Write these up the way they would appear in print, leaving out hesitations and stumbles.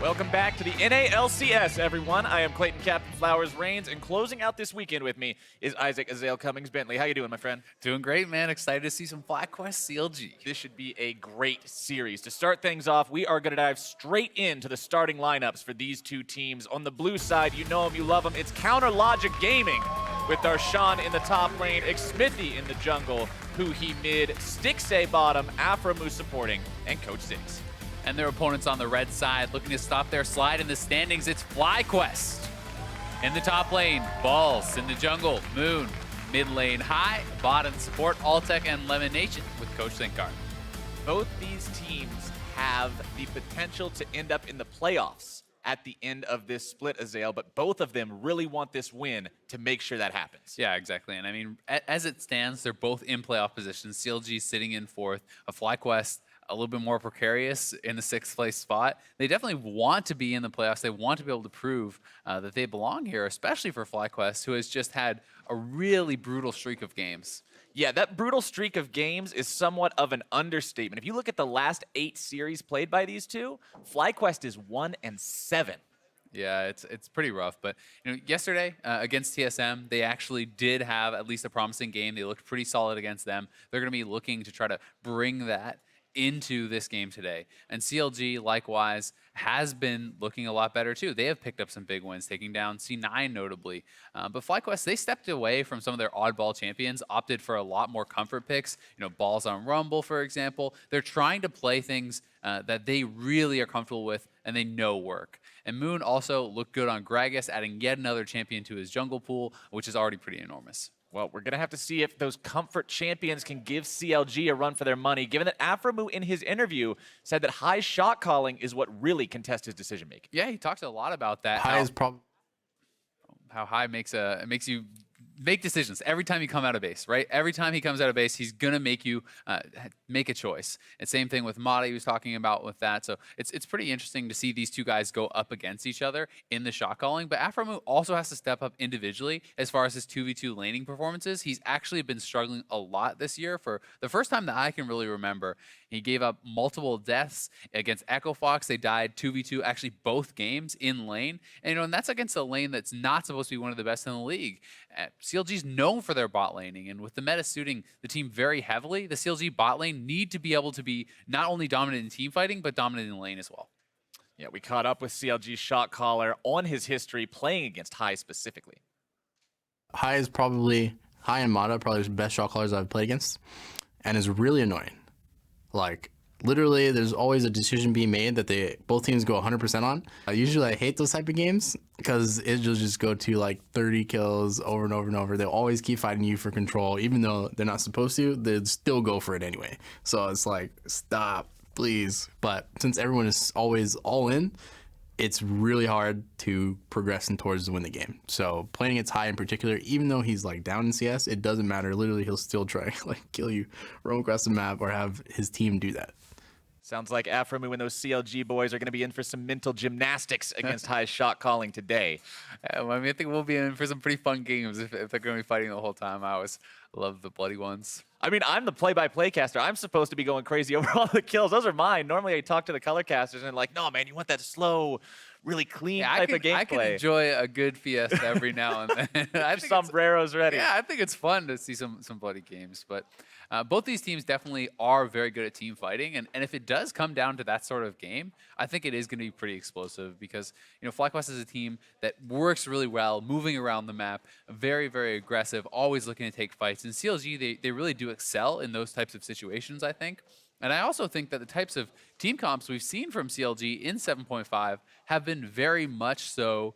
Welcome back to the NALCS, everyone. I am Clayton Captain Flowers Reigns, and closing out this weekend with me is Isaac Azale Cummings Bentley. How you doing, my friend? Doing great, man. Excited to see some FlyQuest CLG. This should be a great series. To start things off, we are going to dive straight into the starting lineups for these two teams. On the blue side, you know them, you love them. It's Counter Logic Gaming with Darshan in the top lane, Xmithy in the jungle, Huhi mid, Stixay bottom, Aframu supporting, and Coach Six. And their opponents on the red side looking to stop their slide in the standings. It's FlyQuest. In the top lane, Balls in the jungle, Moon, mid lane High, bottom support, Altec, and Lemon Nation with Coach Thinkart. Both these teams have the potential to end up in the playoffs at the end of this split, Azale, but both of them really want this win to make sure that happens. Yeah, exactly. And I mean, as it stands, they're both in playoff positions. CLG sitting in fourth, FlyQuest a little bit more precarious in the sixth place spot. They definitely want to be in the playoffs. They want to be able to prove that they belong here, especially for FlyQuest, who has just had a really brutal streak of games. Yeah, that brutal streak of games is somewhat of an understatement. If you look at the last 8 series played by these two, FlyQuest is 1-7. Yeah, it's pretty rough. But yesterday against TSM, they actually did have at least a promising game. They looked pretty solid against them. They're going to be looking to try to bring that into this game today. And CLG, likewise, has been looking a lot better too. They have picked up some big wins, taking down C9 notably. But FlyQuest, they stepped away from some of their oddball champions, opted for a lot more comfort picks, Balls on Rumble, for example. They're trying to play things that they really are comfortable with and they know work. And Moon also looked good on Gragas, adding yet another champion to his jungle pool, which is already pretty enormous. Well, we're going to have to see if those comfort champions can give CLG a run for their money, given that Aframu in his interview said that high shot calling is what really can test his decision making. Yeah, he talked a lot about that. High is probably how High makes you make decisions every time you come out of base, right? Every time he comes out of base, he's gonna make you make a choice. And same thing with Mata, he was talking about with that. So it's pretty interesting to see these two guys go up against each other in the shot calling. But Aframu also has to step up individually as far as his 2v2 laning performances. He's actually been struggling a lot this year for the first time that I can really remember. He gave up multiple deaths against Echo Fox. They died 2v2, actually both games in lane. And that's against a lane that's not supposed to be one of the best in the league. CLG's known for their bot laning, and with the meta suiting the team very heavily, the CLG bot lane need to be able to be not only dominant in team fighting, but dominant in lane as well. Yeah, we caught up with CLG's shot caller on his history playing against High specifically. High and Mata probably the best shot callers I've played against, and is really annoying. Like, literally, there's always a decision being made that both teams go 100% on. Usually, I hate those type of games because it'll just go to like 30 kills over and over and over. They'll always keep fighting you for control, even though they're not supposed to. They'd still go for it anyway. So it's like, stop, please. But since everyone is always all in, it's really hard to progress and towards to win the game. So playing against High in particular, even though he's like down in CS, it doesn't matter. Literally, he'll still try like kill you, roam across the map, or have his team do that. Sounds like Aframu and those CLG boys are going to be in for some mental gymnastics against High shot calling today. Well, I think we'll be in for some pretty fun games if they're going to be fighting the whole time. I always love the bloody ones. I mean, I'm the play-by-play caster. I'm supposed to be going crazy over all the kills. Those are mine. Normally, I talk to the color casters and like, no, man, you want that slow, really clean type of gameplay. I can enjoy a good fiesta every now and then. I think sombreros ready. Yeah, I think it's fun to see some bloody games. But both these teams definitely are very good at team fighting. And if it does come down to that sort of game, I think it is going to be pretty explosive because, FlyQuest is a team that works really well, moving around the map, very, very aggressive, always looking to take fights. And CLG, they really do excel in those types of situations, I think. And I also think that the types of team comps we've seen from CLG in 7.5 have been very much so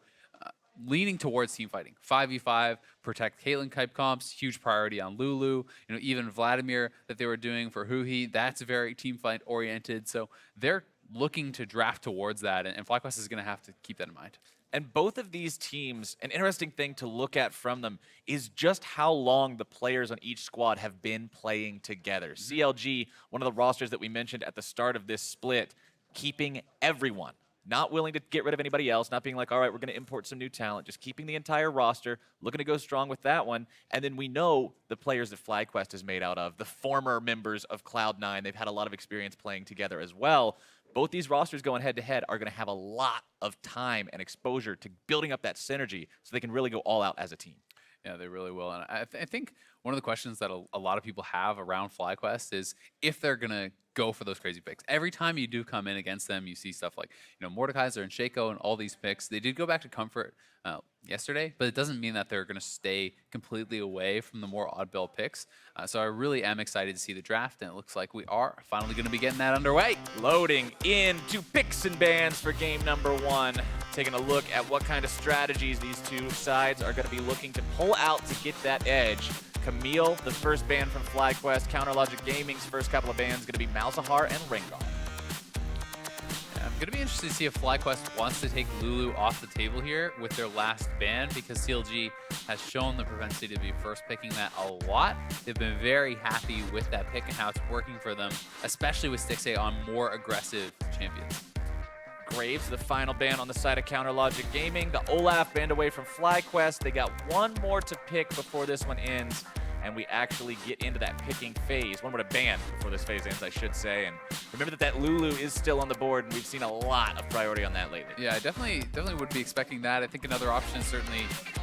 leaning towards team fighting. 5v5, protect Caitlyn type comps, huge priority on Lulu. Even Vladimir that they were doing for Huhi, that's very team fight oriented. So they're looking to draft towards that, and FlyQuest is going to have to keep that in mind. And both of these teams, an interesting thing to look at from them is just how long the players on each squad have been playing together. CLG, one of the rosters that we mentioned at the start of this split, keeping everyone. Not willing to get rid of anybody else, not being like, all right, we're going to import some new talent, just keeping the entire roster, looking to go strong with that one. And then we know the players that FlyQuest is made out of, the former members of Cloud9. They've had a lot of experience playing together as well. both these rosters going head-to-head are going to have a lot of time and exposure to building up that synergy so they can really go all out as a team. Yeah, they really will. And I think one of the questions that a lot of people have around FlyQuest is if they're going to go for those crazy picks. Every time you do come in against them, you see stuff like, Mordekaiser and Shaco and all these picks. They did go back to Comfort yesterday, but it doesn't mean that they're going to stay completely away from the more oddball picks. So I really am excited to see the draft, and it looks like we are finally going to be getting that underway. Loading into picks and bans for game number 1. Taking a look at what kind of strategies these two sides are going to be looking to pull out to get that edge. Camille, the first ban from FlyQuest. Counterlogic Gaming's first couple of bans going to be Malzahar and Rengar. I'm going to be interested to see if FlyQuest wants to take Lulu off the table here with their last ban, because CLG has shown the propensity to be first picking that a lot. They've been very happy with that pick and how it's working for them, especially with Stixxay on more aggressive champions. Graves, the final ban on the side of Counterlogic Gaming. The Olaf banned away from FlyQuest. They got one more to pick before this one ends, and we actually get into that picking phase. One more to ban before this phase ends, I should say. And remember that Lulu is still on the board, and we've seen a lot of priority on that lately. Yeah, I definitely would be expecting that. I think another option is certainly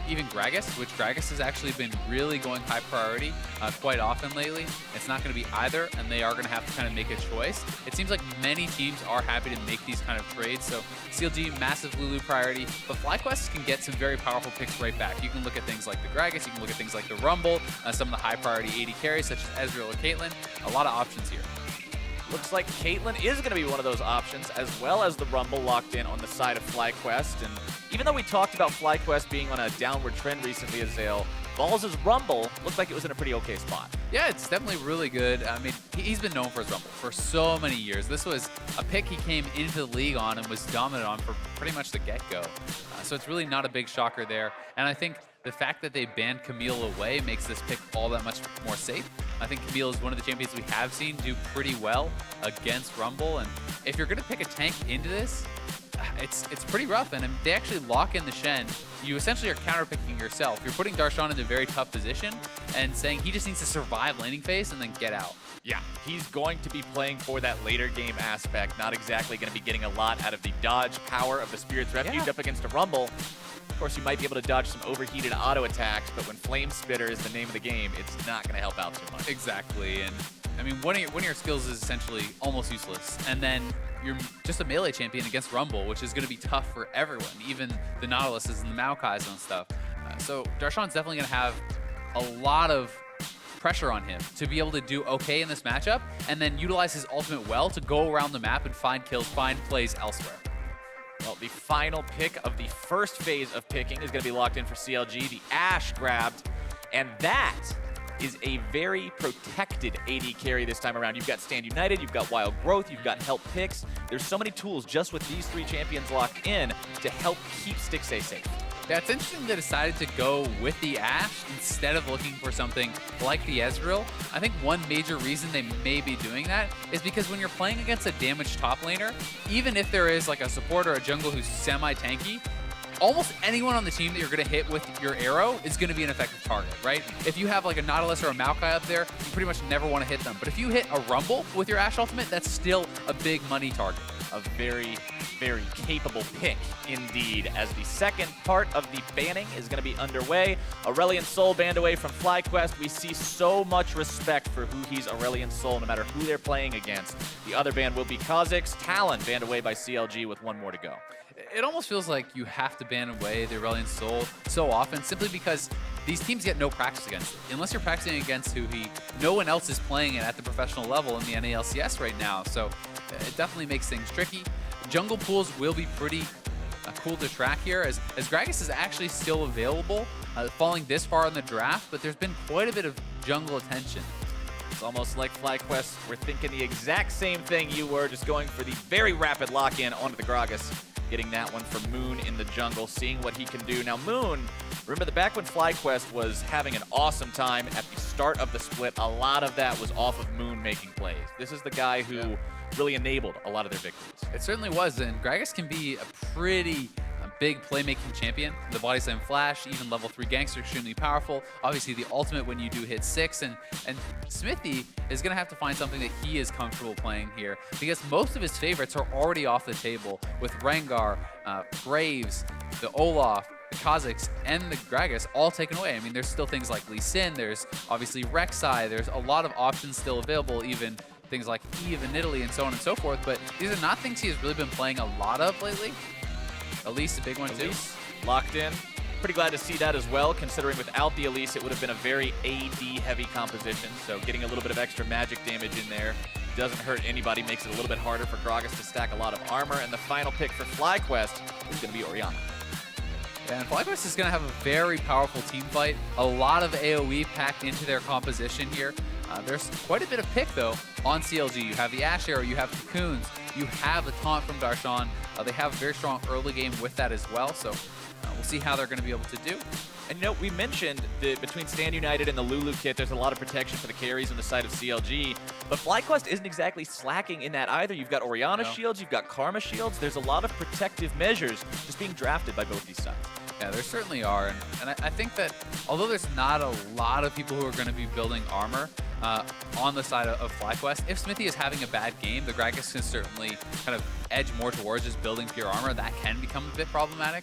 even Gragas, which Gragas has actually been really going high priority quite often lately. It's not going to be either, and they are going to have to kind of make a choice. It seems like many teams are happy to make these kind of trades. So CLG, massive Lulu priority, but FlyQuest can get some very powerful picks right back. You can look at things like the Gragas, you can look at things like the Rumble, some of the high priority AD carries such as Ezreal or Caitlyn. A lot of options here. Looks like Caitlyn is going to be one of those options, as well as the Rumble locked in on the side of FlyQuest. And even though we talked about FlyQuest being on a downward trend recently, Azale, Balls' Rumble looked like it was in a pretty okay spot. Yeah, it's definitely really good. I mean, he's been known for his Rumble for so many years. This was a pick he came into the league on and was dominant on for pretty much the get-go. So it's really not a big shocker there. And I think the fact that they banned Camille away makes this pick all that much more safe. I think Camille is one of the champions we have seen do pretty well against Rumble. And if you're going to pick a tank into this, it's pretty rough. And if they actually lock in the Shen, you essentially are counterpicking yourself. You're putting Darshan in a very tough position and saying he just needs to survive laning phase and then get out. Yeah, he's going to be playing for that later game aspect, not exactly going to be getting a lot out of the dodge power of the Spirit's Refuge up against a Rumble. Of course, you might be able to dodge some overheated auto attacks, but when Flame Spitter is the name of the game, it's not going to help out too much. Exactly, and I mean, one of your skills is essentially almost useless, and then you're just a melee champion against Rumble, which is going to be tough for everyone, even the Nautiluses and the Maokais and stuff. So Darshan's definitely going to have a lot of pressure on him to be able to do okay in this matchup, and then utilize his ultimate well to go around the map and find kills, find plays elsewhere. Well, the final pick of the first phase of picking is going to be locked in for CLG. The Ashe grabbed, and that is a very protected AD carry this time around. You've got Stand United, you've got Wild Growth, you've got Help Picks. There's so many tools just with these three champions locked in to help keep Stixxay safe. Yeah, it's interesting they decided to go with the Ashe instead of looking for something like the Ezreal. I think one major reason they may be doing that is because when you're playing against a damaged top laner, even if there is like a support or a jungle who's semi-tanky, almost anyone on the team that you're going to hit with your arrow is going to be an effective target, right? If you have like a Nautilus or a Maokai up there, you pretty much never want to hit them. But if you hit a Rumble with your Ashe ultimate, that's still a big money target. A very, very capable pick indeed, as the second part of the banning is going to be underway. Aurelion Sol banned away from FlyQuest. We see so much respect for who he's Aurelion Sol, no matter who they're playing against. The other ban will be Kha'Zix. Talon banned away by CLG with one more to go. It almost feels like you have to ban away the Aurelion Sol so often simply because these teams get no practice against it. Unless you're practicing against who no one else is playing it at the professional level in the NALCS right now. So it definitely makes things tricky. Jungle pools will be pretty cool to track here as Gragas is actually still available, falling this far in the draft, but there's been quite a bit of jungle attention. It's almost like FlyQuest were thinking the exact same thing you were, just going for the very rapid lock-in onto the Gragas. Getting that one from Moon in the jungle, seeing what he can do. Now Moon, remember back when FlyQuest was having an awesome time at the start of the split, a lot of that was off of Moon making plays. This is the guy who really enabled a lot of their victories. It certainly was, and Gragas can be a pretty big playmaking champion. The body slam flash, even level 3 gangster, extremely powerful. Obviously the ultimate when you do hit 6, and Smithy is gonna have to find something that he is comfortable playing here, because most of his favorites are already off the table with Rengar, Graves, the Olaf, the Kazakhs, and the Gragas all taken away. I mean, there's still things like Lee Sin, there's obviously Rek'Sai, there's a lot of options still available, even things like Eve in Italy and so on and so forth, but these are not things he has really been playing a lot of lately. Elise, a big one too. Locked in. Pretty glad to see that as well, considering without the Elise, it would have been a very AD-heavy composition, so getting a little bit of extra magic damage in there doesn't hurt anybody, makes it a little bit harder for Gragas to stack a lot of armor, and the final pick for FlyQuest is going to be Orianna. Yeah, and FlyQuest is going to have a very powerful team fight. A lot of AoE packed into their composition here. There's quite a bit of pick, though, on CLG. You have the Ash Arrow, you have Cocoons, you have the taunt from Darshan. They have a very strong early game with that as well, so we'll see how they're going to be able to do. And you know, we mentioned that between Stand United and the Lulu kit, there's a lot of protection for the carries on the side of CLG, but FlyQuest isn't exactly slacking in that either. You've got Orianna shields, you've got Karma shields. There's a lot of protective measures just being drafted by both these sides. Yeah, there certainly are, and I think that although there's not a lot of people who are going to be building armor on the side of FlyQuest, if Smithy is having a bad game, the Gragas can certainly kind of edge more towards just building pure armor. That can become a bit problematic.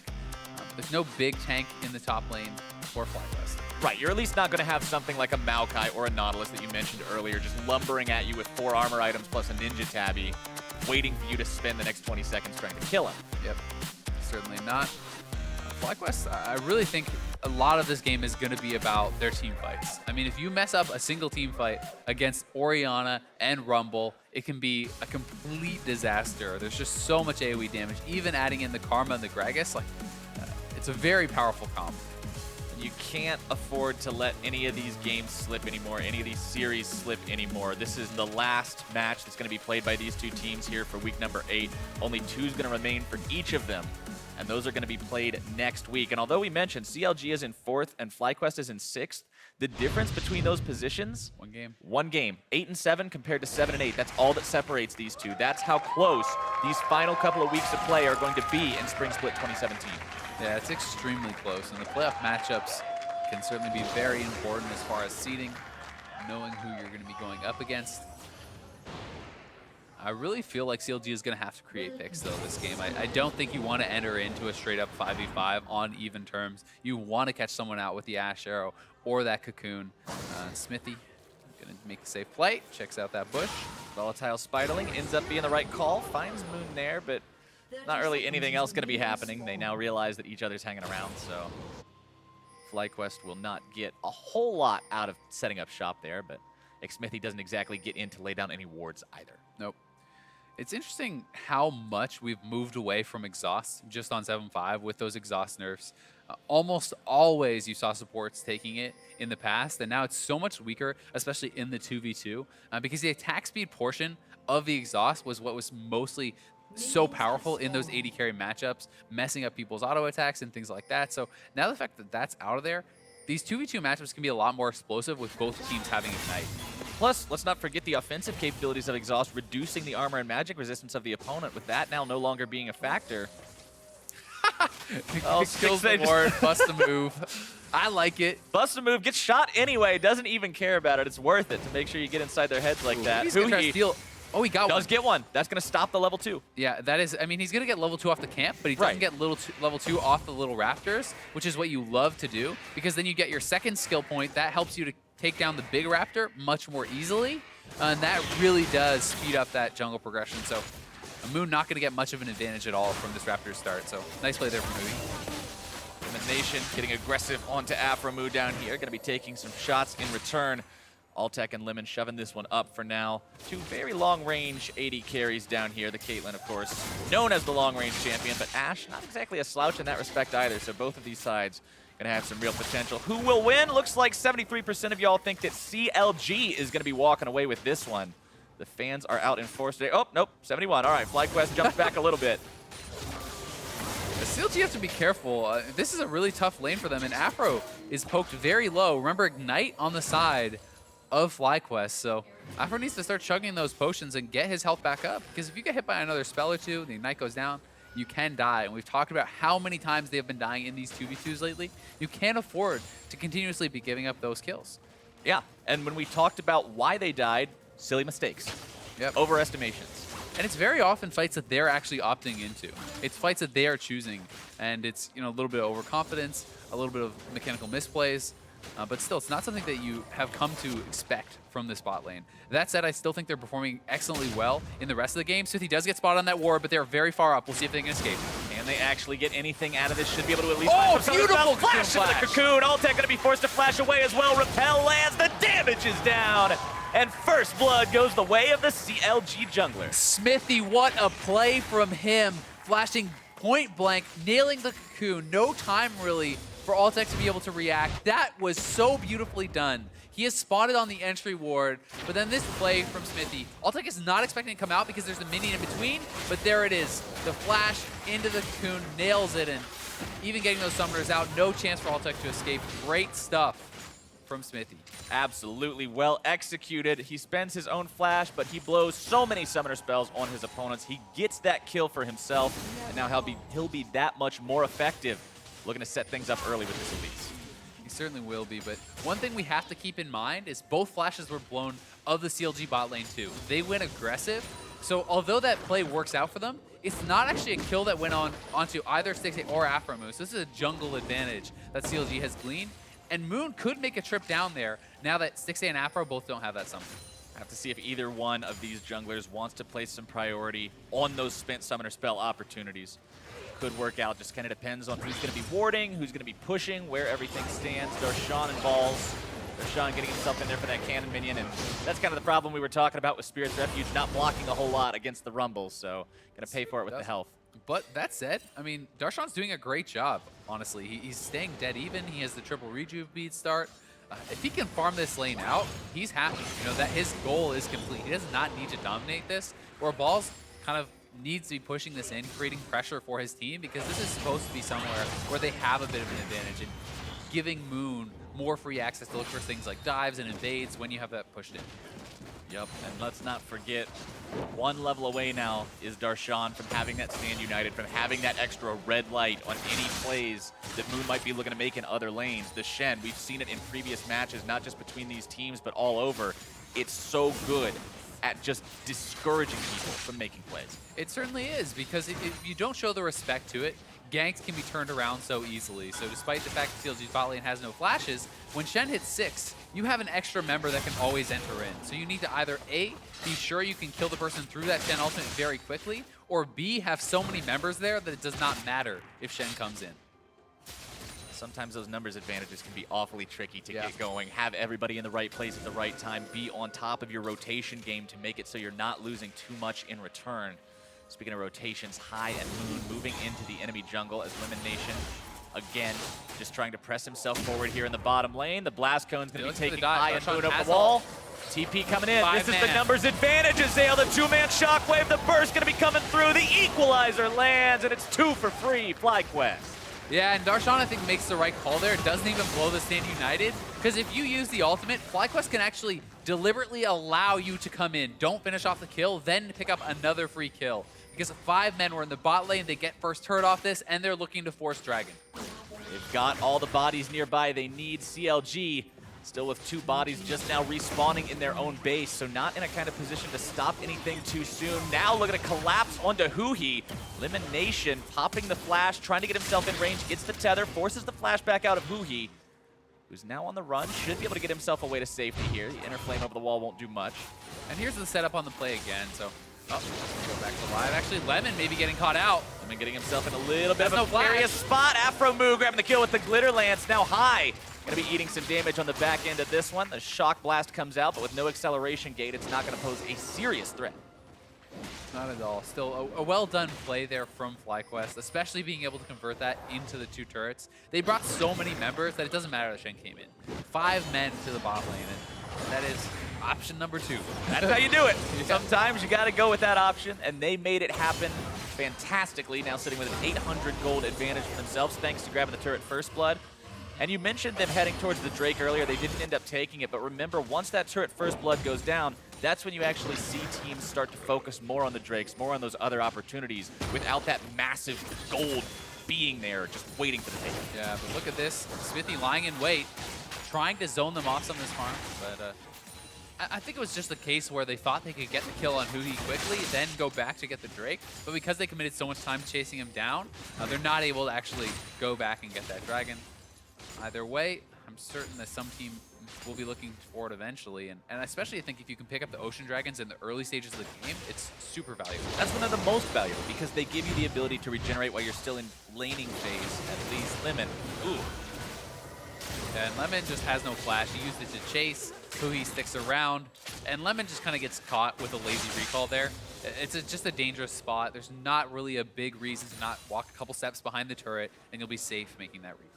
There's no big tank in the top lane for FlyQuest. Right, you're at least not going to have something like a Maokai or a Nautilus that you mentioned earlier, just lumbering at you with 4 armor items plus a Ninja Tabby, waiting for you to spend the next 20 seconds trying to kill him. Yep, certainly not. FlyQuest, I really think a lot of this game is going to be about their team fights. I mean, if you mess up a single team fight against Orianna and Rumble, it can be a complete disaster. There's just so much AoE damage. Even adding in the Karma and the Gragas, like, it's a very powerful comp. You can't afford to let any of these games slip anymore, any of these series slip anymore. This is the last match that's going to be played by these two teams here for week number 8. Only 2 is going to remain for each of them, and those are going to be played next week. And although we mentioned CLG is in 4th and FlyQuest is in 6th, the difference between those positions, one game, 8 and 7 compared to 7 and 8. That's all that separates these two. That's how close these final couple of weeks of play are going to be in Spring Split 2017. Yeah, it's extremely close, and the playoff matchups can certainly be very important as far as seeding, knowing who you're going to be going up against. I really feel like CLG is going to have to create picks, though, this game. I don't think you want to enter into a straight-up 5v5 on even terms. You want to catch someone out with the Ash Arrow or that Cocoon. Smithy going to make a safe play, checks out that bush. Volatile Spiderling ends up being the right call, finds Moon there, but not really anything else going to be happening. They now realize that each other's hanging around, so FlyQuest will not get a whole lot out of setting up shop there, but Smithy doesn't exactly get in to lay down any wards either. Nope. It's interesting how much we've moved away from exhaust just on 7.5 with those exhaust nerfs. Almost always you saw supports taking it in the past, and now it's so much weaker, especially in the 2v2, because the attack speed portion of the exhaust was what was mostly so powerful in those AD carry matchups, messing up people's auto attacks and things like that. So now the fact that that's out of there, these 2v2 matchups can be a lot more explosive with both teams having Ignite. Plus, let's not forget the offensive capabilities of Exhaust, reducing the armor and magic resistance of the opponent, with that now no longer being a factor. Kills the ward, bust a move. I like it. Bust a move, gets shot anyway, doesn't even care about it. It's worth it to make sure you get inside their heads like that. He's gonna try to steal. Oh, he got one. Does get one. That's going to stop the level 2. Yeah, that is, I mean, he's going to get level 2 off the camp, but he doesn't get level 2 off the little raptors, which is what you love to do, because then you get your second skill point. That helps you to take down the big raptor much more easily, and that really does speed up that jungle progression. So Moon not going to get much of an advantage at all from this raptor start, so nice play there from Moody. Nation getting aggressive onto Afromu down here. Going to be taking some shots in return. Alltech and Lemon shoving this one up for now. 2 very long-range AD carries down here. The Caitlyn, of course, known as the long-range champion, but Ashe, not exactly a slouch in that respect either, so both of these sides going to have some real potential. Who will win? Looks like 73% of y'all think that CLG is going to be walking away with this one. The fans are out in force today. Oh, nope, 71. All right, FlyQuest jumps back a little bit. The CLG have to be careful. This is a really tough lane for them, and Afro is poked very low. Remember, Ignite on the side of FlyQuest, so Afro needs to start chugging those potions and get his health back up, because if you get hit by another spell or two, the Ignite goes down, You can die, and we've talked about how many times they have been dying in these 2v2s lately. You can't afford to continuously be giving up those kills. Yeah, and when we talked about why they died, silly mistakes. Yep. Overestimations. And it's very often fights that they're actually opting into. It's fights that they are choosing, and it's a little bit of overconfidence, a little bit of mechanical misplays, but still, it's not something that you have come to expect from this bot lane. That said, I still think they're performing excellently well in the rest of the game. Smithy does get spotted on that ward, but they're very far up. We'll see if they can escape. Can they actually get anything out of this? Should be able to at least Oh, find some beautiful flash cocoon into the flash. cocoon. Altec going to be forced to flash away as well. Repel lands. The damage is down. And first blood goes the way of the CLG jungler. Smithy, what a play from him. Flashing point blank, nailing the cocoon. No time really for Altec to be able to react. That was so beautifully done. He is spotted on the entry ward, but then this play from Smithy. Altec is not expecting to come out because there's a minion in between, but there it is. The flash into the cocoon, nails it, and even getting those summoners out, no chance for Altec to escape. Great stuff from Smithy. Absolutely well executed. He spends his own flash, but he blows so many summoner spells on his opponents. He gets that kill for himself, and now he'll be that much more effective. Looking to set things up early with this Elise. He certainly will be, but one thing we have to keep in mind is both flashes were blown of the CLG bot lane too. They went aggressive, so although that play works out for them, it's not actually a kill that went onto either Stixxay or Afromoose. This is a jungle advantage that CLG has gleaned, and Moon could make a trip down there now that Stixxay and Afro both don't have that summon. Have to see if either one of these junglers wants to place some priority on those spent summoner spell opportunities. Could work out, just kind of depends on who's going to be warding, who's going to be pushing, where everything stands. Darshan and Balls. Darshan getting himself in there for that cannon minion, and that's kind of the problem we were talking about with Spirit's Refuge, not blocking a whole lot against the Rumble, so going to pay for it with the health. But that said, I mean, Darshan's doing a great job, honestly. He's staying dead even. He has the triple rejuve bead start. If he can farm this lane out, he's happy. That his goal is complete. He does not need to dominate this, where Balls kind of needs to be pushing this in, creating pressure for his team, because this is supposed to be somewhere where they have a bit of an advantage and giving Moon more free access to look for things like dives and invades when you have that pushed in. Yep, and let's not forget, one level away now is Darshan from having that stand united, from having that extra red light on any plays that Moon might be looking to make in other lanes. The Shen, we've seen it in previous matches, not just between these teams, but all over. It's so good at just discouraging people from making plays. It certainly is, because if you don't show the respect to it, ganks can be turned around so easily. So despite the fact that CLG's bot lane has no flashes, when Shen hits 6, you have an extra member that can always enter in. So you need to either A, be sure you can kill the person through that Shen ultimate very quickly, or B, have so many members there that it does not matter if Shen comes in. Sometimes those numbers advantages can be awfully tricky to get going. Have everybody in the right place at the right time. Be on top of your rotation game to make it so you're not losing too much in return. Speaking of rotations, High and Moon moving into the enemy jungle as Lemon Nation, again, just trying to press himself forward here in the bottom lane. The Blast Cone's going to be taking High and Moon up the wall. TP coming in. This is the numbers advantage. Azale, the two-man shockwave. The burst going to be coming through. The equalizer lands, and it's 2 for free. FlyQuest. Yeah, and Darshan, I think, makes the right call there. It doesn't even blow the stand united, because if you use the ultimate, FlyQuest can actually deliberately allow you to come in, don't finish off the kill, then pick up another free kill. Because 5 men were in the bot lane, they get first turret off this, and they're looking to force Dragon. They've got all the bodies nearby they need. CLG still with 2 bodies just now respawning in their own base, so not in a kind of position to stop anything too soon. Now looking to collapse onto Huhi. Lemon Nation popping the flash, trying to get himself in range, gets the tether, forces the flash back out of Huhi, who's now on the run, should be able to get himself away to safety here. The inner flame over the wall won't do much. And here's the setup on the play again, so go back to live. Actually, Lemon maybe getting caught out. Lemon getting himself in a little bit of a no precarious flash. spot. Afro Moo grabbing the kill with the Glitter Lance. Now High going to be eating some damage on the back end of this one. The Shock Blast comes out, but with no acceleration gate, it's not going to pose a serious threat. Not at all. Still a well-done play there from FlyQuest, especially being able to convert that into the 2 turrets. They brought so many members that it doesn't matter that Shen came in. 5 men to the bot lane, and that is option number 2. That's how you do it. Sometimes you got to go with that option, and they made it happen fantastically. Now sitting with an 800 gold advantage for themselves, thanks to grabbing the turret First Blood. And you mentioned them heading towards the Drake earlier. They didn't end up taking it, but remember, once that turret First Blood goes down, that's when you actually see teams start to focus more on the Drakes, more on those other opportunities, without that massive gold being there, just waiting for the take. Yeah, but look at this. Smithy lying in wait, trying to zone them off some of this farm, but I think it was just a case where they thought they could get the kill on Huhi quickly, then go back to get the Drake. But because they committed so much time chasing him down, they're not able to actually go back and get that dragon. Either way, I'm certain that some team will be looking for it eventually. And especially I think if you can pick up the Ocean Dragons in the early stages of the game, it's super valuable. That's when they're the most valuable, because they give you the ability to regenerate while you're still in laning phase, at least. Lemon. Ooh. And Lemon just has no flash. He used it to chase. Huhi sticks around, and Lemon just kind of gets caught with a lazy recall there. It's just a dangerous spot. There's not really a big reason to not walk a couple steps behind the turret, and you'll be safe making that recall.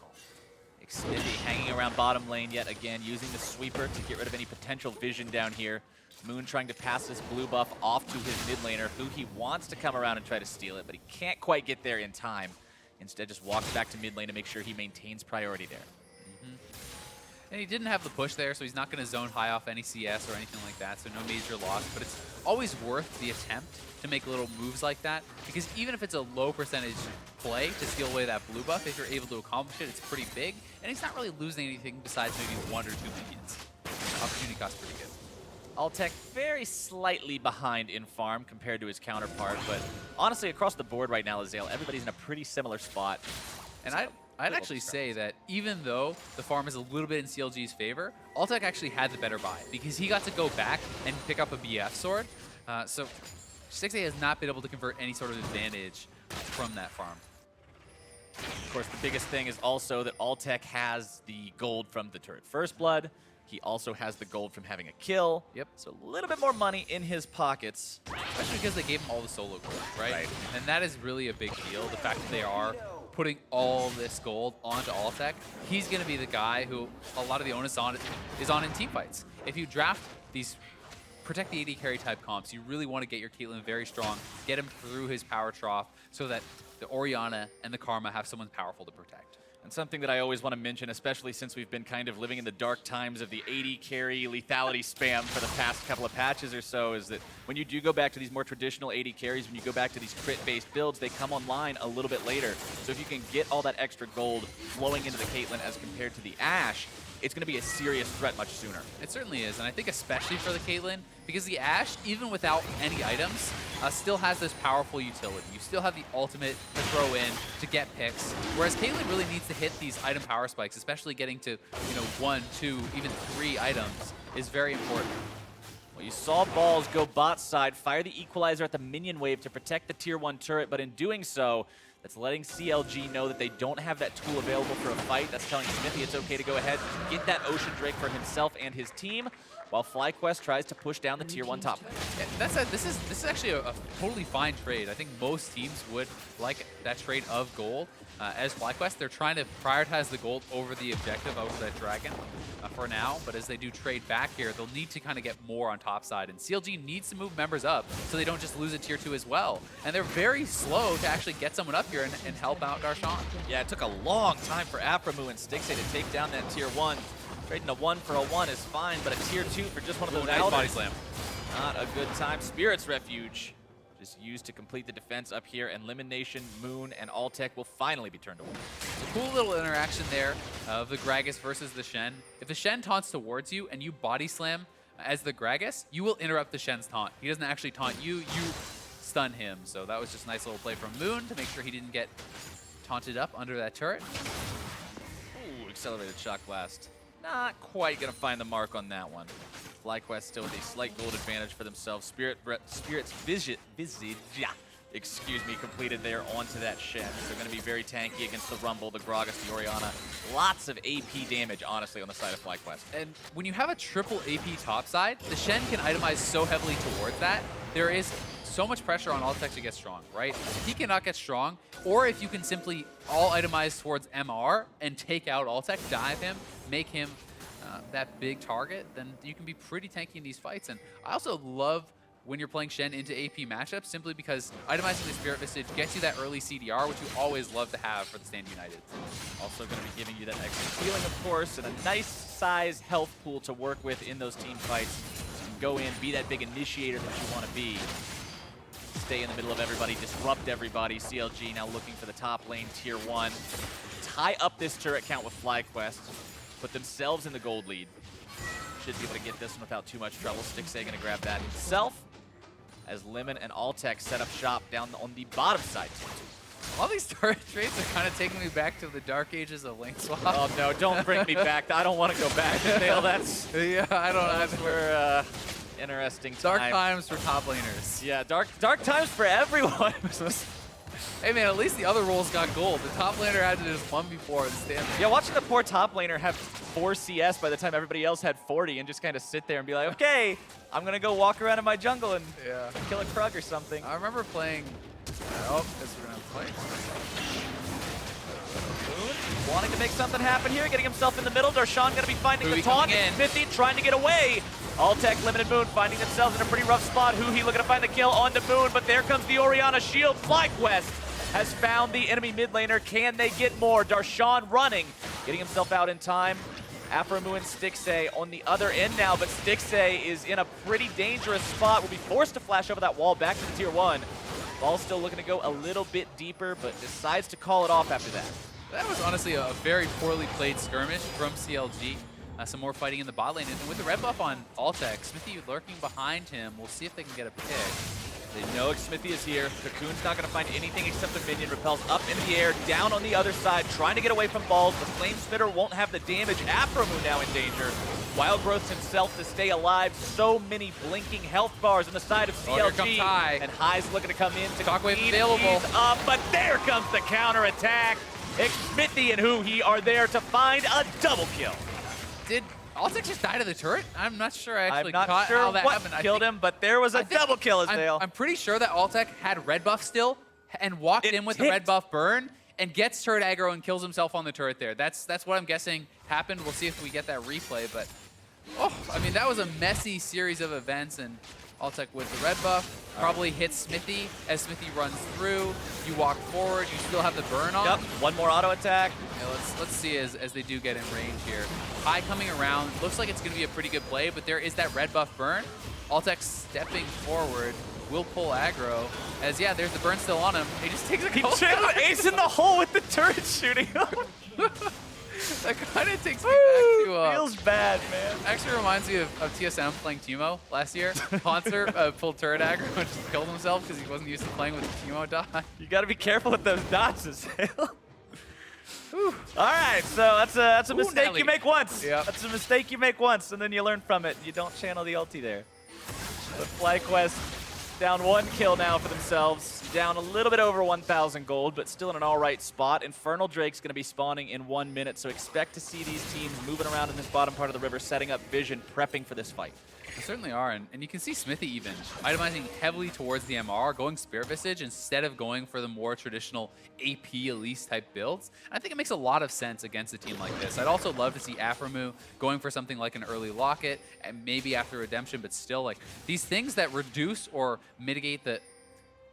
Xfinity hanging around bottom lane yet again, using the sweeper to get rid of any potential vision down here. Moon trying to pass this blue buff off to his mid laner, who he wants to come around and try to steal it, but he can't quite get there in time. Instead, just walks back to mid lane to make sure he maintains priority there. And he didn't have the push there, so he's not going to zone high off any CS or anything like that, so no major loss. But it's always worth the attempt to make little moves like that, because even if it's a low percentage play to steal away that blue buff, if you're able to accomplish it, it's pretty big. And he's not really losing anything besides maybe 1 or 2 minions. Opportunity cost pretty good. Altec very slightly behind in farm compared to his counterpart, but honestly, across the board right now, Azale, everybody's in a pretty similar spot. And I'd actually say that even though the farm is a little bit in CLG's favor, Altec actually had the better buy because he got to go back and pick up a BF sword. So 6A has not been able to convert any sort of advantage from that farm. Of course, the biggest thing is also that Altec has the gold from the turret First Blood. He also has the gold from having a kill. Yep. So a little bit more money in his pockets. Especially because they gave him all the solo gold, right? Right. And that is really a big deal. The fact that they are putting all this gold onto Altec, he's going to be the guy who a lot of the onus on is on in team fights. If you draft these protect the AD carry type comps, you really want to get your Caitlyn very strong, get him through his power trough so that the Orianna and the Karma have someone powerful to protect. And something that I always want to mention, especially since we've been kind of living in the dark times of the AD carry lethality spam for the past couple of patches or so, is that when you do go back to these more traditional AD carries, when you go back to these crit-based builds, they come online a little bit later. So if you can get all that extra gold flowing into the Caitlyn as compared to the Ashe, it's going to be a serious threat much sooner. It certainly is, and I think especially for the Caitlyn, because the Ashe, even without any items, still has this powerful utility. You still have the ultimate to throw in to get picks, whereas Caitlyn really needs to hit these item power spikes, especially getting to 1, 2, even 3 items is very important. Well, you saw Balls go bot side, fire the equalizer at the minion wave to protect the tier 1 turret, but in doing so, that's letting CLG know that they don't have that tool available for a fight. That's telling Smithy it's okay to go ahead and get that Ocean Drake for himself and his team, while FlyQuest tries to push down the tier 1 top. Yeah, this is actually a totally fine trade. I think most teams would like that trade of gold. As FlyQuest, they're trying to prioritize the gold over the objective, over that dragon for now. But as they do trade back here, they'll need to kind of get more on top side. And CLG needs to move members up so they don't just lose a tier 2 as well. And they're very slow to actually get someone up here and help out Darshan. Yeah, it took a long time for Aphromoo and Stixay to take down that tier 1. Trading a 1 for a 1 is fine, but a tier 2 for just one of those nice elders, body slam. not a good time. Spirit's Refuge just used to complete the defense up here, and Elimination, Moon, and Altec will finally be turned away. It's a cool little interaction there of the Gragas versus the Shen. If the Shen taunts towards you and you body slam as the Gragas, you will interrupt the Shen's taunt. He doesn't actually taunt you, you stun him. So that was just a nice little play from Moon to make sure he didn't get taunted up under that turret. Ooh, accelerated shock blast. Not quite going to find the mark on that one. FlyQuest still with a slight gold advantage for themselves. Spirit's Visage, completed there onto that Shen. So going to be very tanky against the Rumble, the Gragas, the Orianna. Lots of AP damage, honestly, on the side of FlyQuest. And when you have a triple AP topside, the Shen can itemize so heavily towards that. There is so much pressure on Altec to get strong, right? If he cannot get strong, or if you can simply all itemize towards MR and take out Altec, dive him, make him that big target, then you can be pretty tanky in these fights. And I also love when you're playing Shen into AP matchups, simply because itemizing the Spirit Visage gets you that early CDR, which you always love to have for the Stand United. Also going to be giving you that extra healing, of course, and a nice size health pool to work with in those team fights. go in, be that big initiator that you want to be. Stay in the middle of everybody, disrupt everybody. CLG now looking for the top lane, tier 1. Tie up this turret count with FlyQuest. Put themselves in the gold lead. Should be able to get this one without too much trouble. Stixxay gonna grab that himself as Lemon and Altec set up shop down on the bottom side. All these turret trades are kind of taking me back to the dark ages of lane swap. Oh no, don't bring me back. I don't want to go back. Dale, that's Yeah, I don't know. for interesting Dark time. times for top laners. Yeah, dark times for everyone. Hey man, at least the other roles got gold. The top laner had to just 1v4 and stand there. Yeah, watching the poor top laner have 4 CS by the time everybody else had 40 and just kind of sit there and be like, okay, I'm going to go walk around in my jungle and Yeah. kill a Krug or something. I remember playing. Oh, guess we're gonna play. Moon wanting to make something happen here, getting himself in the middle. Darshan going to be finding the Huhi taunt. coming in. Smithy trying to get away. Altec, Limited Moon finding themselves in a pretty rough spot. Huhi looking to find the kill onto Moon, but there comes the Orianna shield. FlyQuest has found the enemy mid laner. Can they get more? Darshan running, getting himself out in time. Afromu and Stixxay on the other end now, but Stixxay is in a pretty dangerous spot. Will be forced to flash over that wall back to the tier 1. Ball's still looking to go a little bit deeper, but decides to call it off after that. That was honestly a very poorly played skirmish from CLG. Some more fighting in the bot lane, and with the red buff on Altec, Smithy lurking behind him. We'll see if they can get a pick. They know Smithy is here. Cocoon's not going to find anything except the minion. Repels up into the air, down on the other side, trying to get away from balls. The Flame Spitter won't have the damage. Afromu now in danger. Wild Growth himself to stay alive. So many blinking health bars on the side of CLG. Oh, here comes High. And High's looking to come in to Shockwave clean available. these up, but there comes the counterattack. Smithy and Huhi are there to find a double kill. Did Altec just die to the turret? I'm not sure I actually I'm not caught sure how that what happened. killed him, but there was a double kill, as I'm pretty sure that Altec had red buff still and walked It in with the ticked. red buff burn and gets turret aggro and kills himself on the turret there. That's what I'm guessing happened. We'll see if we get that replay, but oh, I mean, that was a messy series of events, and Altec with the red buff probably hits Smithy. As Smithy runs through, you walk forward, you still have the burn on. Yep, one more auto attack. Yeah, let's see as they do get in range here. High coming around. Looks like it's going to be a pretty good play, but there is that red buff burn. Altec stepping forward will pull aggro. As, yeah, there's the burn still on him. He just takes a He couple channeled Ace in the hole with the turret shooting up. That kind of takes me back to... Feels bad, man. Actually reminds me of TSM playing Teemo last year. Concert pulled turret aggro and just killed himself because he wasn't used to playing with the Teemo die. You got to be careful with those dots, Azale. All right, so that's a mistake Nelly. you make once. Yep. That's a mistake you make once, and then you learn from it. You don't channel the ulti there. But FlyQuest down 1 kill now for themselves. Down a little bit over 1,000 gold, but still in an all right spot. Infernal Drake's going to be spawning in 1 minute, so expect to see these teams moving around in this bottom part of the river, setting up vision, prepping for this fight. They certainly are, and you can see Smithy even itemizing heavily towards the MR, going Spirit Visage instead of going for the more traditional AP Elise type builds. And I think it makes a lot of sense against a team like this. I'd also love to see Afromu going for something like an early Locket, and maybe after Redemption, but still, like, these things that reduce or mitigate the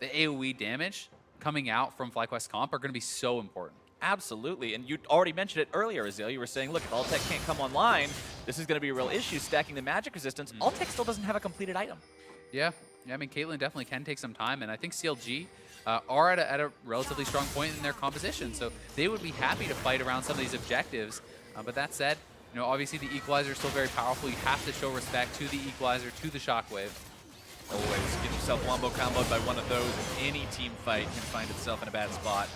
AoE damage coming out from FlyQuest comp are going to be so important. Absolutely, and you already mentioned it earlier, Azale. You were saying, look, if Altec can't come online, this is going to be a real issue, stacking the magic resistance. Altec still doesn't have a completed item. Yeah, I mean, Caitlyn definitely can take some time, and I think CLG are at a relatively strong point in their composition, so they would be happy to fight around some of these objectives. But that said, you know, obviously the Equalizer is still very powerful. You have to show respect to the Equalizer, to the Shockwave. Always get yourself wombo comboed by one of those. Any team fight can find itself in a bad spot.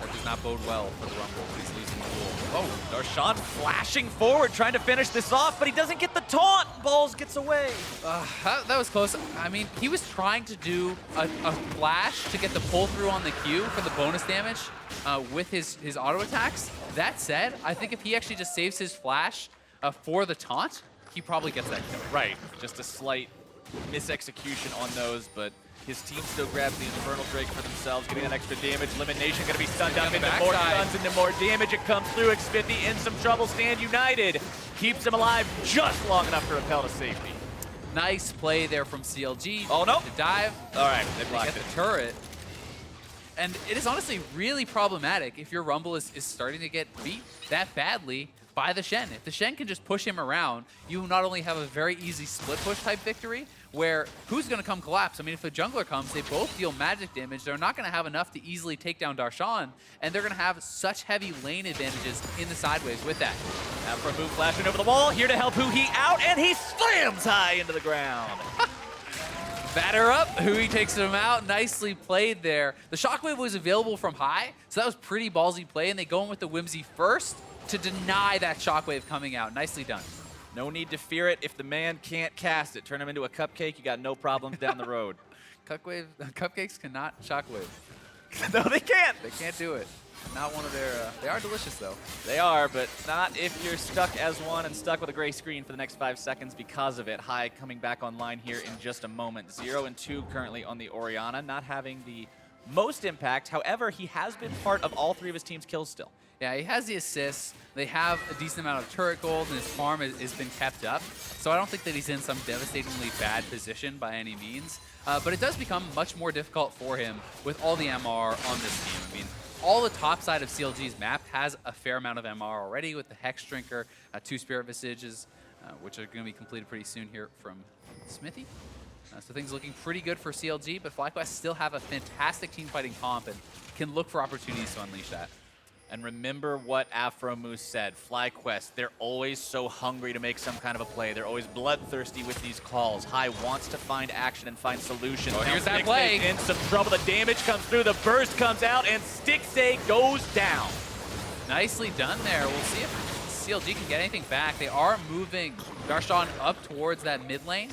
That does not bode well for the Rumble. He's losing the duel. Oh, Darshan flashing forward, trying to finish this off, but he doesn't get the taunt. Balls gets away. That was close. I mean, he was trying to do a flash to get the pull through on the Q for the bonus damage with his auto attacks. That said, I think if he actually just saves his flash for the taunt, he probably gets that kill. Right, just a slight misexecution on those, but his team still grabs the Infernal Drake for themselves, getting that extra damage. Elimination going to be stunned up into more stuns, into more damage. It comes through. Xfifty in some trouble. Stand United keeps him alive just long enough to repel to safety. Nice play there from CLG. Oh, no. To dive. All right, they They blocked get it. the turret. And it is honestly really problematic if your Rumble is starting to get beat that badly by the Shen. If the Shen can just push him around, you not only have a very easy split push type victory, where who's going to come collapse? I mean, if a jungler comes, they both deal magic damage. They're not going to have enough to easily take down Darshan, and they're going to have such heavy lane advantages in the sideways with that. Now for a move flashing over the wall, here to help Huhi out, and he slams high into the ground. Batter up, Hui takes him out, nicely played there. The shockwave was available from high, so that was pretty ballsy play, and they go in with the Whimsy first to deny that shockwave coming out. Nicely done. No need to fear it. If the man can't cast it, turn him into a cupcake, you got no problems down the road. Cupcakes cannot shockwave. No, they can't. They can't do it. Not one of their, they are delicious though. They are, but not if you're stuck as one and stuck with a gray screen for the next 5 seconds because of it. High coming back online here in just a moment. 0 and 2 currently on the Orianna, not having the most impact. However, he has been part of all 3 of his team's kills still. Yeah, he has the assists. They have a decent amount of turret gold, and his farm has been kept up. So I don't think that he's in some devastatingly bad position by any means. But it does become much more difficult for him with all the MR on this team. I mean, all the top side of CLG's map has a fair amount of MR already with the Hex Drinker, 2 Spirit Visages, which are going to be completed pretty soon here from Smithy. So things looking pretty good for CLG, but FlyQuest still have a fantastic team fighting comp and can look for opportunities to unleash that. And remember what Afro Moose said, FlyQuest, they're always so hungry to make some kind of a play. They're always bloodthirsty with these calls. High wants to find action and find solutions. Oh, Now here's that Stixxay play. in some trouble. The damage comes through, the burst comes out, and Stixxay goes down. Nicely done there. We'll see if CLG can get anything back. They are moving Darshan up towards that mid lane.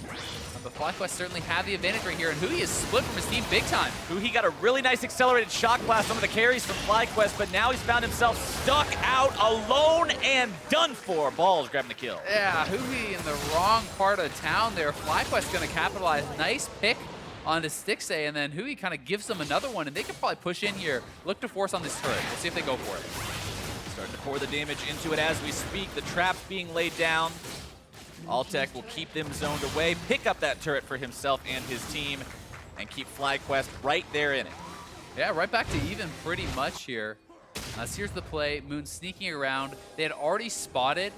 But FlyQuest certainly have the advantage right here, and Hui is split from his team big time. He got a really nice accelerated shock blast, some of the carries from FlyQuest, but now he's found himself stuck out alone and done for. Balls grabbing the kill. Yeah, Hui in the wrong part of town there. FlyQuest going to capitalize. Nice pick onto Stixxay, and then Hui kind of gives them another one, and they can probably push in here, look to force on this turret. We'll see if they go for it. Starting to pour the damage into it as we speak. The trap's being laid down. Altec will keep them zoned away, pick up that turret for himself and his team, and keep FlyQuest right there in it. Yeah, right back to even pretty much here. So here's the play. Moon sneaking around. They had already spotted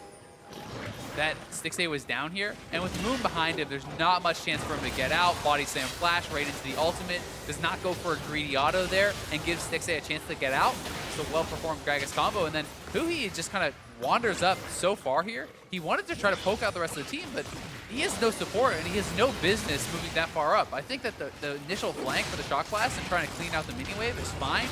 that Stixxay was down here, and with Moon behind him, there's not much chance for him to get out. Body slam flash right into the ultimate. Does not go for a greedy auto there and gives Stixxay a chance to get out. It's a well-performed Gragas combo, and then Hui just kind of wanders up so far here. He wanted to try to poke out the rest of the team, but he has no support, and he has no business moving that far up. I think that the initial flank for the shock blast and trying to clean out the mini wave is fine,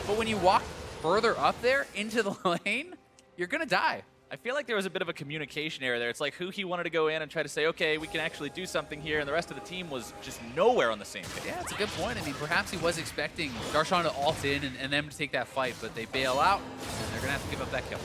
but when you walk further up there into the lane, you're going to die. I feel like there was a bit of a communication error there. It's like he wanted to go in and try to say, okay, we can actually do something here, and the rest of the team was just nowhere on the same page. Yeah, it's a good point. I mean, perhaps he was expecting Darshan to ult in and them to take that fight, but they bail out, and they're going to have to give up that kill.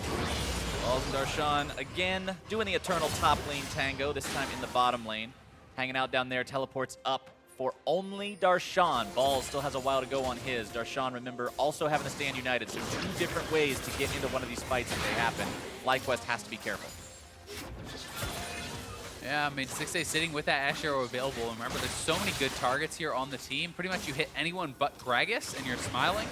Balls and Darshan again doing the eternal top lane tango, this time in the bottom lane. Hanging out down there, teleports up for only Darshan. Balls still has a while to go on his. Darshan, remember, also having to stand united, so 2 different ways to get into one of these fights if they happen. FlyQuest has to be careful. Yeah, I mean, Stixxay sitting with that Ash Arrow available. And remember, there's so many good targets here on the team. Pretty much you hit anyone but Gragas, and you're smiling.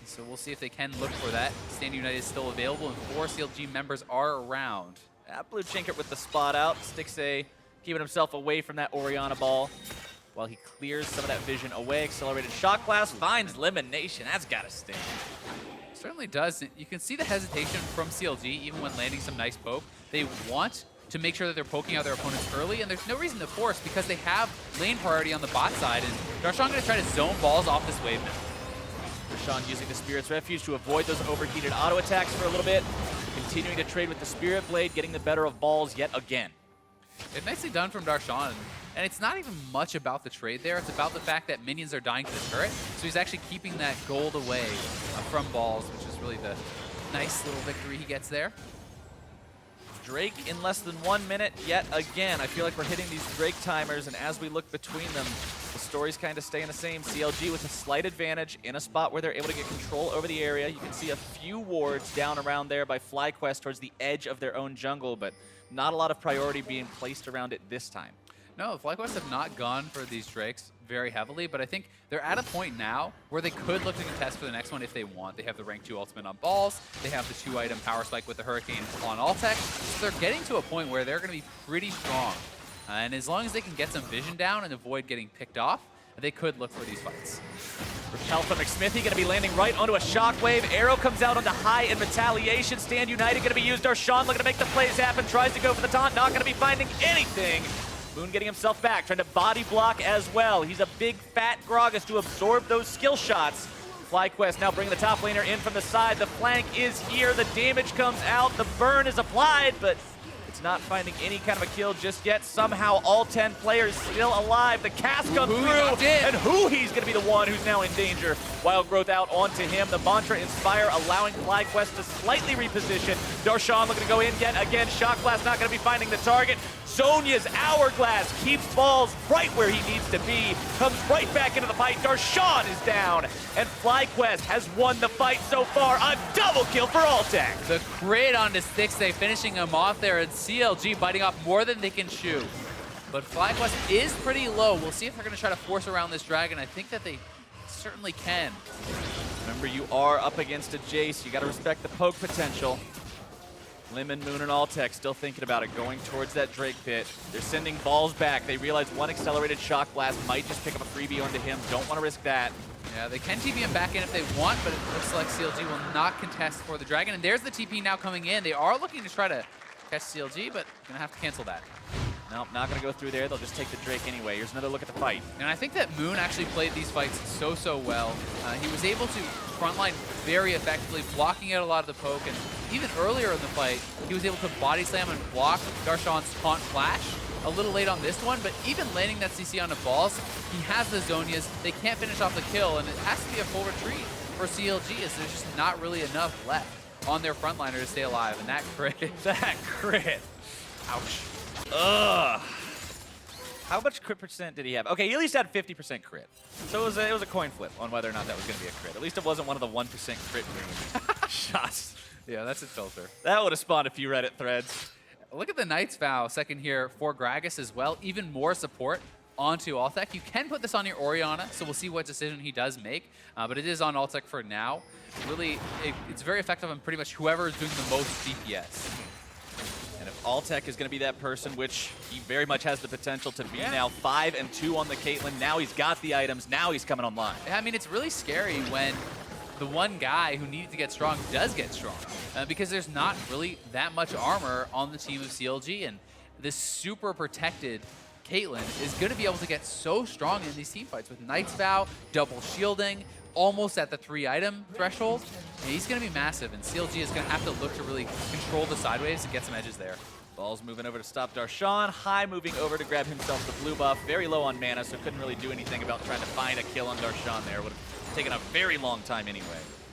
So we'll see if they can look for that. Stand United is still available, and 4 CLG members are around. Blue Chinket with the spot out. Stixxay keeping himself away from that Orianna ball while he clears some of that vision away. Accelerated shock blast finds elimination. That's got to sting. Certainly does. You can see the hesitation from CLG even when landing some nice poke. They want to make sure that they're poking out their opponents early, and there's no reason to force because they have lane priority on the bot side, and Darshan going to try to zone balls off this wave now. Darshan using the Spirit's Refuge to avoid those overheated auto attacks for a little bit. Continuing to trade with the Spirit Blade, getting the better of balls yet again. It's nicely done from Darshan, and it's not even much about the trade there. It's about the fact that minions are dying to the turret, so he's actually keeping that gold away from balls, which is really the nice little victory he gets there. Drake in less than 1 minute yet again. I feel like we're hitting these Drake timers, and as we look between them, the story's kind of staying the same. CLG with a slight advantage in a spot where they're able to get control over the area. You can see a few wards down around there by FlyQuest towards the edge of their own jungle, but not a lot of priority being placed around it this time. No, FlyQuest have not gone for these Drakes very heavily, but I think they're at a point now where they could look to contest for the next one if they want. They have the rank 2 ultimate on balls, they have the 2-item power spike with the Hurricane on Altec, so they're getting to a point where they're going to be pretty strong. And as long as they can get some vision down and avoid getting picked off, they could look for these fights. Repel from McSmithy going to be landing right onto a shockwave. Arrow comes out onto high in retaliation. Stand United going to be used. Darshan looking to make the plays happen. Tries to go for the taunt. Not going to be finding anything. Moon getting himself back. Trying to body block as well. He's a big fat Gragas to absorb those skill shots. FlyQuest now bringing the top laner in from the side. The flank is here. The damage comes out. The burn is applied, but it's not finding any kind of a kill just yet. Somehow all 10 players still alive. The cast comes through, and Huhi's going to be the one who's now in danger. Wild Growth out onto him. The Mantra Inspire allowing FlyQuest to slightly reposition. Darshan looking to go in yet again. Shock Blast not going to be finding the target. Sonya's Hourglass keeps balls right where he needs to be. Comes right back into the fight. Darshan is down, and FlyQuest has won the fight so far. A double kill for Altec. The crit on the Stixay, finishing him off there, and CLG biting off more than they can chew. But FlyQuest is pretty low. We'll see if they're going to try to force around this dragon. I think that they certainly can. Remember, you are up against a Jace. You got to respect the poke potential. Lemon, Moon, and Altec still thinking about it, going towards that Drake pit. They're sending balls back. They realize one accelerated Shock Blast might just pick up a freebie onto him. Don't want to risk that. Yeah, they can TP him back in if they want, but it looks like CLG will not contest for the dragon. And there's the TP now coming in. They are looking to try to catch CLG, but going to have to cancel that. Nope, not going to go through there. They'll just take the Drake anyway. Here's another look at the fight. And I think that Moon actually played these fights so well. He was able to frontline very effectively, blocking out a lot of the poke. And even earlier in the fight, he was able to body slam and block Darshan's taunt flash. A little late on this one, but even landing that CC on the balls, he has the Zonias. They can't finish off the kill, and it has to be a full retreat for CLG, as there's just not really enough left on their frontliner to stay alive. And that crit, That crit. ouch. Ugh. How much crit percent did he have? Okay, he at least had 50% crit. So it was a coin flip on whether or not that was going to be a crit. At least it wasn't one of the 1% crit shots. Yeah, that's a filter. That would have spawned a few Reddit threads. Look at the Knight's Vow second here for Gragas as well. Even more support onto Altec. You can put this on your Orianna, so we'll see what decision he does make. But it is on Altec for now. Really, it's very effective on pretty much whoever is doing the most DPS. And if Altec is going to be that person, which he very much has the potential to be now, 5-2 on the Caitlyn. Now he's got the items. Now he's coming online. I mean, it's really scary when the one guy who needed to get strong does get strong, because there's not really that much armor on the team of CLG, and this super protected Caitlyn is going to be able to get so strong in these team fights with Knight's Vow, double shielding, almost at the 3-item threshold. And he's going to be massive, and CLG is going to have to look to really control the sideways and get some edges there. Ball's moving over to stop Darshan. High moving over to grab himself the blue buff. Very low on mana, so couldn't really do anything about trying to find a kill on Darshan there. Would have taken a very long time anyway.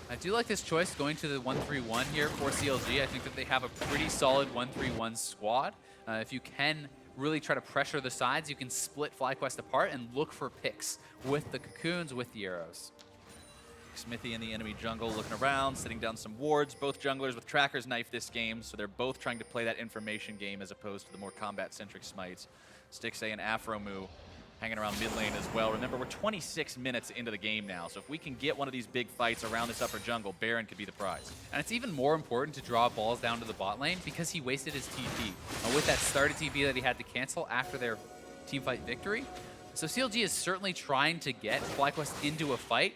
I do like this choice going to the 1-3-1 here for CLG. I think that they have a pretty solid 1-3-1 squad. If you can really try to pressure the sides, you can split FlyQuest apart and look for picks with the cocoons, with the arrows. Smithy in the enemy jungle looking around, sitting down some wards. Both junglers with Tracker's Knife this game, so they're both trying to play that information game as opposed to the more combat-centric smites. Stixay and Afromu hanging around mid lane as well. Remember, we're 26 minutes into the game now, so if we can get one of these big fights around this upper jungle, Baron could be the prize. And it's even more important to draw balls down to the bot lane because he wasted his TP with that started TP that he had to cancel after their teamfight victory. So CLG is certainly trying to get FlyQuest into a fight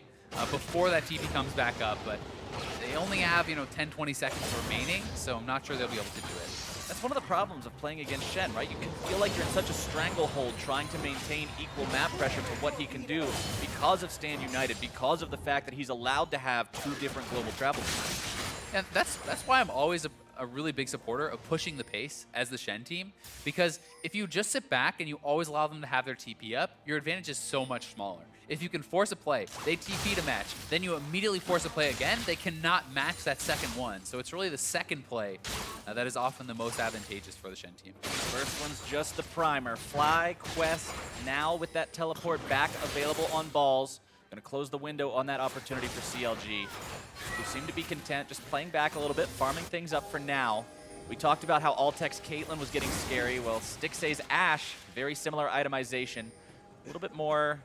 before that TP comes back up, but they only have, 10, 20 seconds remaining, so I'm not sure they'll be able to do it. That's one of the problems of playing against Shen, right? You can feel like you're in such a stranglehold trying to maintain equal map pressure for what he can do because of Stand United, because of the fact that he's allowed to have 2 different global travel times. And that's why I'm always a really big supporter of pushing the pace as the Shen team, because if you just sit back and you always allow them to have their TP up, your advantage is so much smaller. If you can force a play, they TP to match, then you immediately force a play again, they cannot match that second one. So it's really the second play that is often the most advantageous for the Shen team. First one's just the primer. FlyQuest now with that teleport back available on balls. Going to close the window on that opportunity for CLG, who seem to be content just playing back a little bit, farming things up for now. We talked about how Altec's Caitlyn was getting scary. Well, Stixxay's Ashe, very similar itemization. A little bit more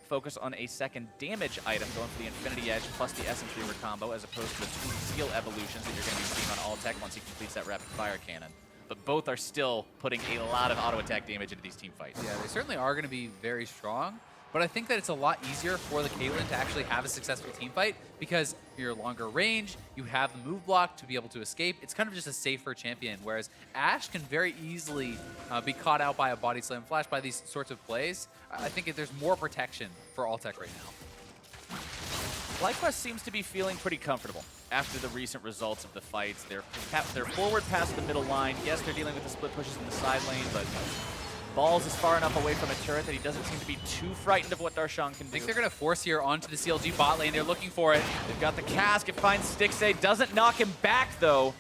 focus on a second damage item, going for the Infinity Edge plus the Essence Reaver combo, as opposed to the two seal evolutions that you're going to be seeing on Altec once he completes that rapid fire cannon. But both are still putting a lot of auto attack damage into these team fights. Yeah, they certainly are going to be very strong, but I think that it's a lot easier for the Caitlyn to actually have a successful team fight because you're longer range, you have the move block to be able to escape. It's kind of just a safer champion, whereas Ashe can very easily be caught out by a body slam flash by these sorts of plays. I think there's more protection for Altec right now. FlyQuest seems to be feeling pretty comfortable after the recent results of the fights. They're forward past the middle line. Yes, they're dealing with the split pushes in the side lane, but Balls is far enough away from a turret that he doesn't seem to be too frightened of what Darshan can do. I think they're going to force here onto the CLG bot lane. They're looking for it. They've got the cask. It finds Stixxay. Doesn't knock him back, though.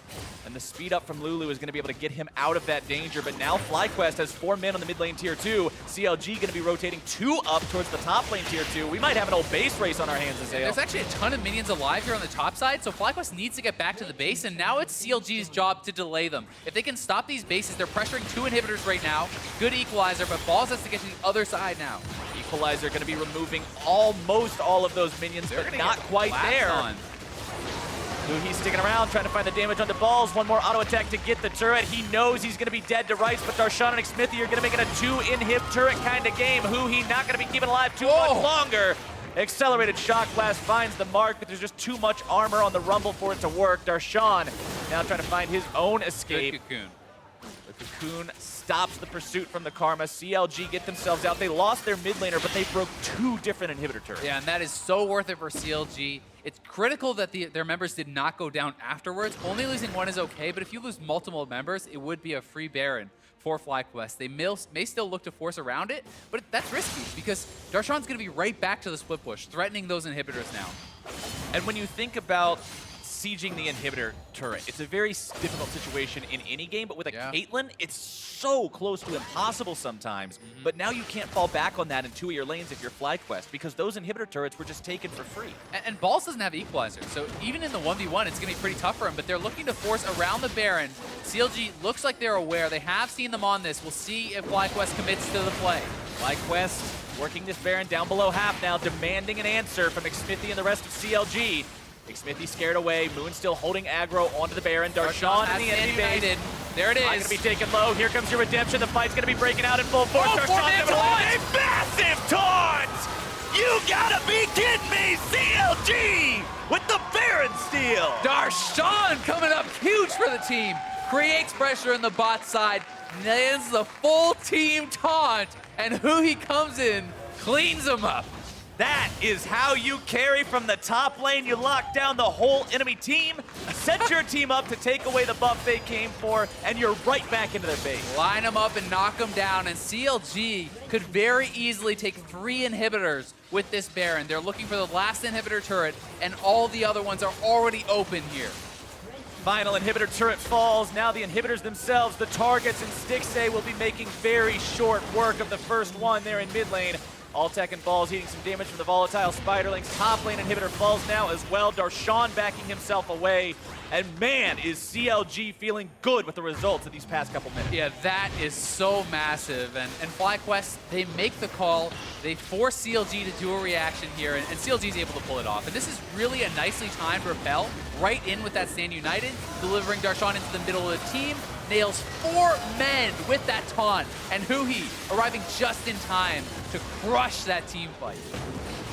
And the speed up from Lulu is going to be able to get him out of that danger. But now FlyQuest has 4 men on the mid lane tier 2. CLG going to be rotating 2 up towards the top lane tier 2. We might have an old base race on our hands, Azale. There's actually a ton of minions alive here on the top side, so FlyQuest needs to get back to the base, and now it's CLG's job to delay them. If they can stop these bases, they're pressuring 2 inhibitors right now. Good equalizer, but Balls has to get to the other side now. Equalizer going to be removing almost all of those minions, but not quite there. He's sticking around, trying to find the damage onto Balls. One more auto attack to get the turret. He knows he's going to be dead to rights, but Darshan and Xmithie are going to make it a 2-inhib turret kind of game. He not going to be keeping alive too much longer. Accelerated Shock Blast finds the mark, but there's just too much armor on the Rumble for it to work. Darshan now trying to find his own escape. Good cocoon. The cocoon stops the pursuit from the Karma. CLG get themselves out. They lost their mid laner, but they broke 2 different inhibitor turrets. Yeah, and that is so worth it for CLG. It's critical that their members did not go down afterwards. Only losing 1 is okay, but if you lose multiple members, it would be a free Baron for FlyQuest. They may still look to force around it, but that's risky because Darshan's going to be right back to the split push, threatening those inhibitors now. And when you think about sieging the inhibitor turret, it's a very difficult situation in any game, but with a Caitlyn, it's so close to impossible sometimes. But now you can't fall back on that in 2 of your lanes if you're FlyQuest, because those inhibitor turrets were just taken for free. And Balls doesn't have Equalizer, so even in the 1v1, it's going to be pretty tough for him, but they're looking to force around the Baron. CLG looks like they're aware. They have seen them on this. We'll see if FlyQuest commits to the play. FlyQuest working this Baron down below half now, demanding an answer from Xmithie and the rest of CLG. Xmithie scared away. Moon still holding aggro onto the Baron. Darshan in the enemy base. There it is. Not going to be taken low. Here comes your redemption. The fight's going to be breaking out in full force. Darshan a massive taunt! You gotta be kidding me! CLG with the Baron steal! Darshan coming up huge for the team. Creates pressure in the bot side. Lands the full team taunt. And he comes in, cleans him up. That is how you carry from the top lane. You lock down the whole enemy team, set your team up to take away the buff they came for, and you're right back into their base. Line them up and knock them down, and CLG could very easily take 3 inhibitors with this Baron. They're looking for the last inhibitor turret, and all the other ones are already open here. Final inhibitor turret falls. Now the inhibitors themselves, the targets, and Stixxay will be making very short work of the first one there in mid lane. Altec and Balls eating some damage from the volatile Spiderlings. Top lane inhibitor falls now as well. Darshan backing himself away. And man, is CLG feeling good with the results of these past couple minutes. Yeah, that is so massive. And FlyQuest, they make the call. They force CLG to do a reaction here, and CLG is able to pull it off. And this is really a nicely timed repel right in with that Stand United, delivering Darshan into the middle of the team. Nails 4 men with that taunt, and arriving just in time to crush that team fight.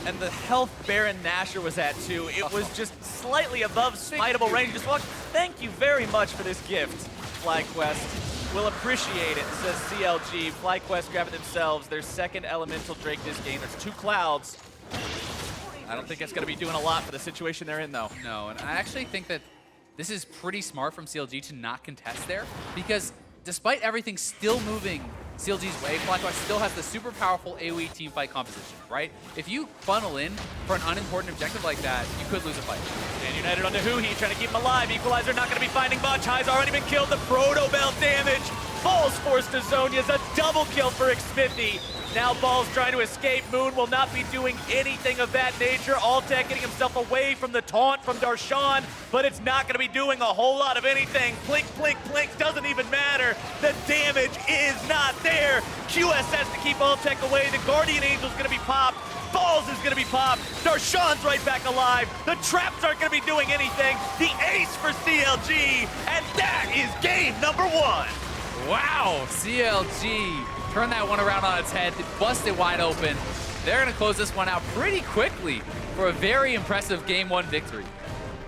And the health Baron Nashor was at too. It was just slightly above smiteable range. Just walked. Thank you very much for this gift, FlyQuest. We'll appreciate it, says CLG. FlyQuest grabbing themselves their second elemental Drake this game. There's 2 clouds. I don't think it's going to be doing a lot for the situation they're in, though. No, and I actually think that this is pretty smart from CLG to not contest there, because despite everything still moving CLG's way, FlyQuest still has the super powerful AoE teamfight composition, right? If you funnel in for an unimportant objective like that, you could lose a fight. And United onto trying to keep him alive. Equalizer not going to be finding much. High's already been killed. The Proto Bell damage. Balls forced to Zonia's. A double kill for Xmithie. Now Ball's trying to escape. Moon will not be doing anything of that nature. Alltech getting himself away from the taunt from Darshan, but it's not going to be doing a whole lot of anything. Blink, blink, blink, doesn't even matter. The damage is not there. QS has to keep Alltech away. The Guardian Angel's going to be popped. Balls is going to be popped. Darshan's right back alive. The traps aren't going to be doing anything. The ace for CLG, and that is game number 1. Wow, CLG turned that one around on its head, busted wide open. They're going to close this one out pretty quickly for a very impressive Game 1 victory.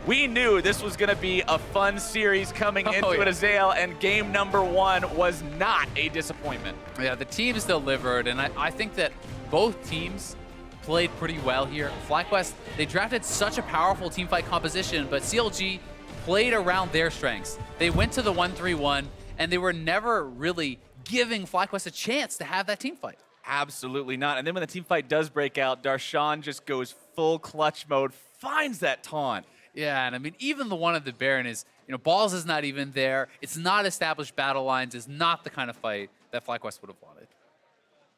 We knew this was going to be a fun series coming into it, Azael, and game number 1 was not a disappointment. Yeah, the teams delivered, and I think that both teams played pretty well here. FlyQuest, they drafted such a powerful team fight composition, but CLG played around their strengths. They went to the 1-3-1, and they were never really giving FlyQuest a chance to have that team fight. Absolutely not. And then when the team fight does break out, Darshan just goes full clutch mode, finds that taunt. Yeah, and I mean, even the one of the Baron is, Balls is not even there. It's not established battle lines. It's not the kind of fight that FlyQuest would have wanted.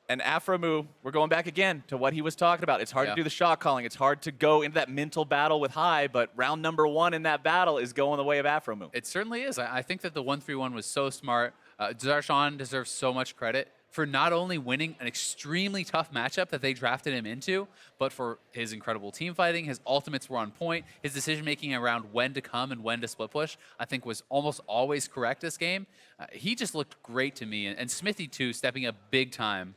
And Afromu, we're going back again to what he was talking about. It's hard to do the shot calling. It's hard to go into that mental battle with High, but round number 1 in that battle is going the way of Afromu. It certainly is. I think that the 1-3-1 was so smart. Darshan deserves so much credit for not only winning an extremely tough matchup that they drafted him into, but for his incredible team fighting. His ultimates were on point. His decision-making around when to come and when to split push, I think, was almost always correct this game. He just looked great to me, and Smithy, too, stepping up big time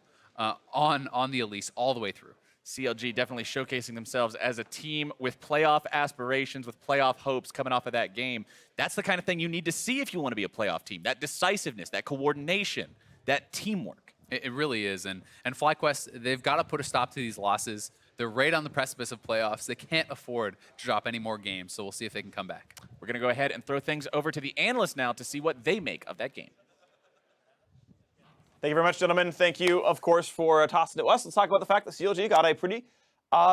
on the Elise all the way through. CLG definitely showcasing themselves as a team with playoff aspirations, with playoff hopes coming off of that game. That's the kind of thing you need to see if you want to be a playoff team. That decisiveness, that coordination, that teamwork. It really is. And FlyQuest, they've got to put a stop to these losses. They're right on the precipice of playoffs. They can't afford to drop any more games, so we'll see if they can come back. We're going to go ahead and throw things over to the analysts now to see what they make of that game. Thank you very much, gentlemen. Thank you, of course, for tossing it to us. Let's talk about the fact that CLG got a pretty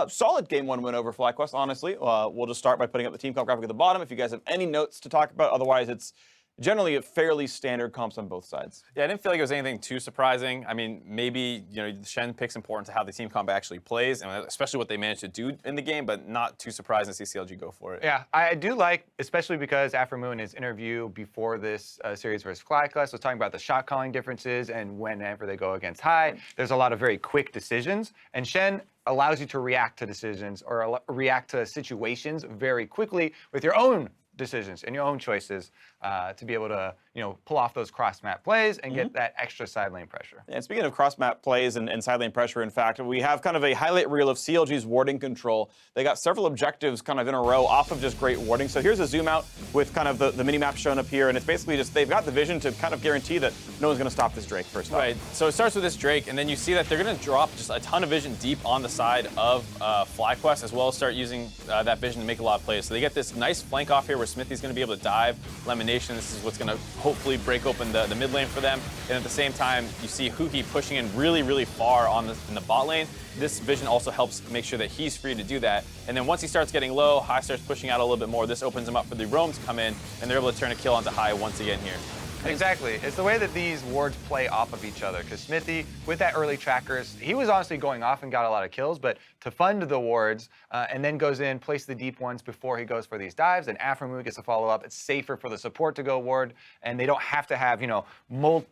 solid Game 1 win over FlyQuest, honestly. We'll just start by putting up the team comp graphic at the bottom if you guys have any notes to talk about. Otherwise, it's generally a fairly standard comps on both sides. Yeah, I didn't feel like it was anything too surprising. I mean, maybe, Shen pick's important to how the team comp actually plays, and especially what they managed to do in the game, but not too surprising to see CLG go for it. Yeah, I do like, especially because Afromu in his interview before this series versus FlyQuest was talking about the shot calling differences, and whenever they go against High, there's a lot of very quick decisions, and Shen allows you to react to decisions or react to situations very quickly with your own decisions and your own choices to be able to, pull off those cross-map plays and get that extra side lane pressure. And speaking of cross-map plays and side lane pressure, in fact, we have kind of a highlight reel of CLG's warding control. They got several objectives kind of in a row off of just great warding. So here's a zoom out with kind of the mini-map shown up here, and it's basically just they've got the vision to kind of guarantee that no one's going to stop this Drake first off. Right, so it starts with this Drake, and then you see that they're going to drop just a ton of vision deep on the side of FlyQuest, as well as start using that vision to make a lot of plays. So they get this nice flank off here where Smithy's going to be able to dive. Elimination, this is what's going to hopefully break open the mid lane for them. And at the same time, you see Huki pushing in really, really far in the bot lane. This vision also helps make sure that he's free to do that. And then once he starts getting low, High starts pushing out a little bit more. This opens him up for the roam to come in, and they're able to turn a kill onto High once again here. Exactly. It's the way that these wards play off of each other. Because Smithy, with that early trackers, he was honestly going off and got a lot of kills, but to fund the wards and then goes in, place the deep ones before he goes for these dives, and Afromu gets a follow-up. It's safer for the support to go ward, and they don't have to have,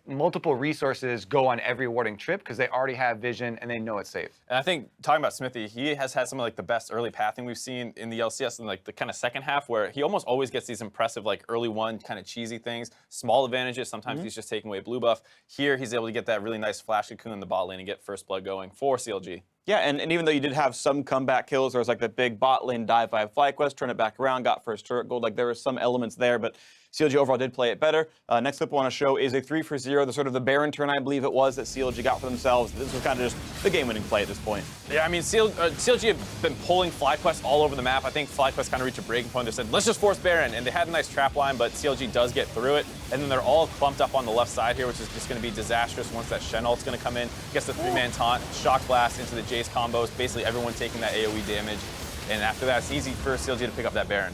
multiple resources go on every warding trip because they already have vision and they know it's safe. And I think, talking about Smithy, he has had some of the best early pathing we've seen in the LCS in the kind of second half, where he almost always gets these impressive early one kind of cheesy things, small advantages. Sometimes he's just taking away blue buff. Here, he's able to get that really nice flash cocoon in the bot lane and get first blood going for CLG. Yeah, and even though you did have some comeback kills, there was the big bot lane dive by FlyQuest, turn it back around, got first turret gold. There were some elements there, but CLG overall did play it better. Next clip I want to show is a 3-for-0, the sort of the Baron turn, I believe it was, that CLG got for themselves. This was kind of just the game-winning play at this point. Yeah, I mean, CLG have been pulling FlyQuest all over the map. I think FlyQuest kind of reached a breaking point. They said, let's just force Baron, and they had a nice trap line, but CLG does get through it. And then they're all clumped up on the left side here, which is just going to be disastrous once that Shen ult's going to come in. Gets the 3-man taunt, shock blast into the Jace combos, basically everyone taking that AoE damage. And after that, it's easy for CLG to pick up that Baron.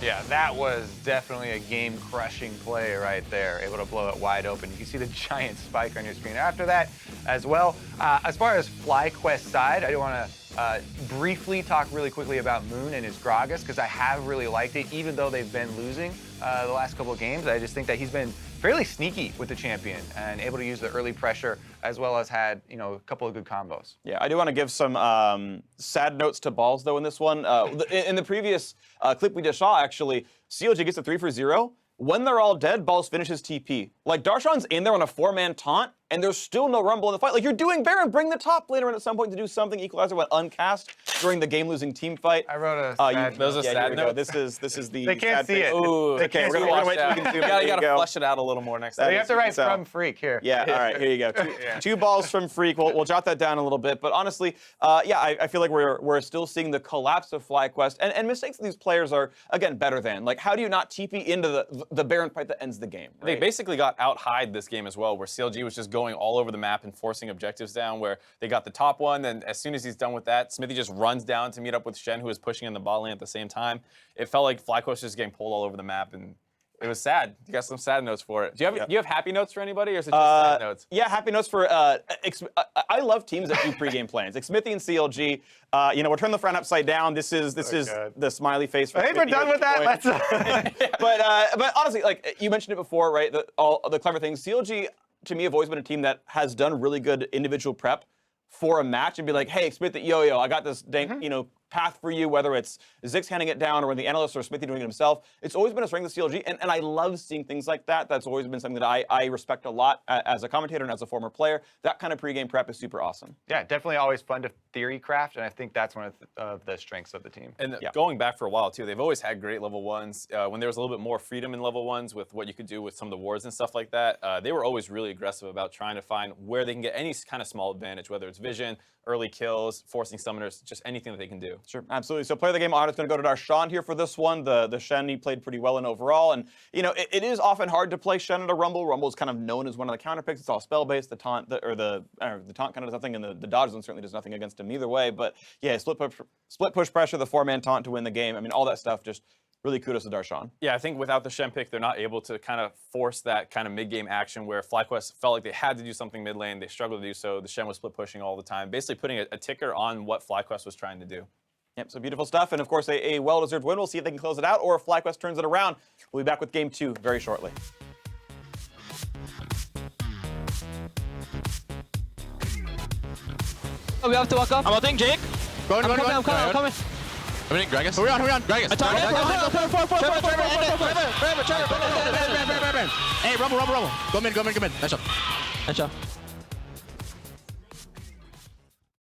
Yeah, that was definitely a game-crushing play right there, able to blow it wide open. You can see the giant spike on your screen after that as well. As far as FlyQuest side, I do want to briefly talk really quickly about Moon and his Gragas, because I have really liked it, even though they've been losing the last couple of games. I just think that he's been fairly sneaky with the champion and able to use the early pressure, as well as had, you know, a couple of good combos. Yeah, I do want to give some sad notes to Balls, though, in this one. In the previous clip we just saw, actually, CLG gets a 3 for 0. When they're all dead, Balls finishes TP. Like, Darshan's in there on a 4-man taunt, and there's still no rumble in the fight. Like, you're doing Baron, bring the top laner in at some point to do something. Equalizer went uncast during the game-losing team fight. I wrote a sad those are yeah, sad here we go. notes. This is the They can't sad see face. it. Ooh, They Okay, can't we're see gonna it. wait till we can zoom in. You There gotta go. flush it out a little more next time. You have to write So- from Freak here. Yeah, all right, here you go. Two balls from Freak. We'll jot that down a little bit. But honestly, yeah, I feel like we're still seeing the collapse of FlyQuest. And mistakes that these players are, again, better than. Like, how do you not TP into the Baron fight that ends the game? They Right? basically got out-hied this game as well, where CLG was just going all over the map and forcing objectives down, where they got the top one, and as soon as he's done with that, Smithy just runs down to meet up with Shen, who is pushing in the bot lane at the same time. It felt like FlyQuest was just getting pulled all over the map, and it was sad. You got some sad notes for it. Do you have happy notes for anybody, or is it just sad notes? Yeah, happy notes for. I love teams that do pregame plans. Like Smithy and CLG. You know, we're turning the front upside down. This is God. the smiley face. For I think we're Smithy done at with this that. point. Let's. But honestly, like you mentioned it before, right? All the clever things. CLG to me have always been a team that has done really good individual prep for a match and be like, hey, Smithy, yo, I got this dang, you know, path for you, whether it's Zix handing it down or the analyst or Smithy doing it himself. It's always been a strength of CLG, and I love seeing things like that. That's always been something that I respect a lot as a commentator and as a former player. That kind of pregame prep is super awesome. Yeah, definitely always fun to theory craft, and I think that's one of the strengths of the team. And Yeah. going back for a while, too, they've always had great level ones. When there was a little bit more freedom in level ones with what you could do with some of the wards and stuff like that, they were always really aggressive about trying to find where they can get any kind of small advantage, whether it's vision, early kills, forcing summoners, just anything that they can do. Sure, absolutely. So player of the game honor is going to go to Darshan here for this one. The Shen, he played pretty well in overall. And, you know, it is often hard to play Shen at a Rumble. Rumble is kind of known as one of the counter picks. It's all spell-based. The taunt, the taunt kind of does nothing, and the dodge zone certainly does nothing against him either way. But, yeah, split push pressure, the 4-man taunt to win the game. I mean, all that stuff, just really kudos to Darshan. Yeah, I think without the Shen pick, they're not able to kind of force that kind of mid-game action where FlyQuest felt like they had to do something mid lane. They struggled to do so. The Shen was split pushing all the time, basically putting a ticker on what FlyQuest was trying to do. Yep, so beautiful stuff. And, of course, a well-deserved win. We'll see if they can close it out or if FlyQuest turns it around. We'll be back with Game 2 very shortly. Oh, we have to walk up. I'm ulting Jake. I'm coming. I'm in Gragas. Who are we on? Gragas. Hey, Rumble. Go mid. Nice shot.